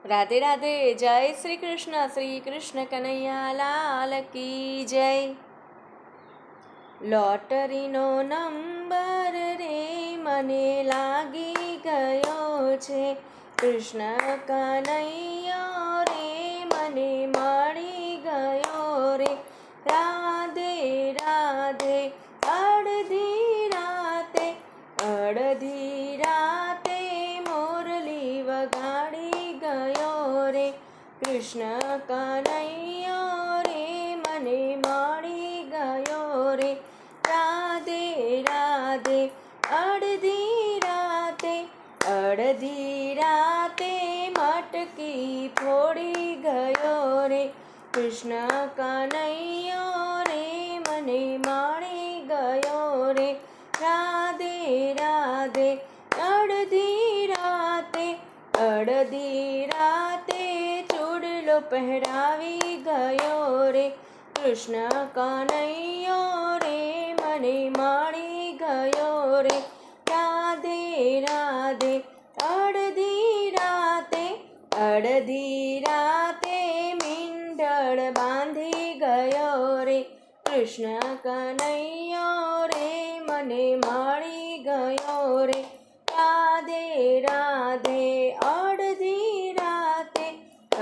રાધે રાધે. જય શ્રી કૃષ્ણ. શ્રી કૃષ્ણ કનૈયા લાલ કી જય. લોટરીનો નંબર રે મને લાગી ગયો છે, કૃષ્ણ કનૈયો રે મને મળી ગયો રે. રાધે રાધે. અડધી રાતે મોરલી વગાડી ગયો રે, કૃષ્ણ કનૈયો રે મને મળી ગયો રે. રાધે રાધે. અડધી રાતે મટકી ફોડી ગયો રે, કૃષ્ણ કનૈયો રે મને મળી ગયો રે. રાધે રાધે. અડધી રાતે ચૂડલો પહેરાવી ગયો રે, કૃષ્ણ કનૈયો રે મને મળી ગયો રે. રાધે રાધે. અડધી રાતે મીંડળ બાંધી ગયો રે, કૃષ્ણ કનૈયો રે મને મળી ગયો રે. રાધે રાધે.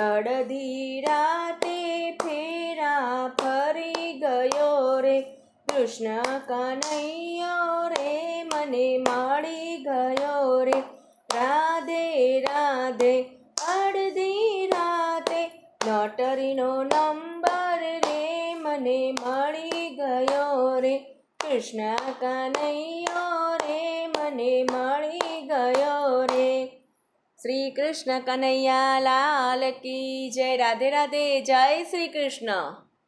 અડધી રાતે ફેરા ફરી ગયો રે, કૃષ્ણ કનૈયો રે મને મળી ગયો રે. રાધે રાધે. અડધી રાતે લોટરીનો નંબર રે મને મળી ગયો રે, કૃષ્ણ કનૈયો રે મને મળી ગયો રે. શ્રી કૃષ્ણ કનૈયા લાલ કી જય. રાધે રાધે. જય શ્રી કૃષ્ણ.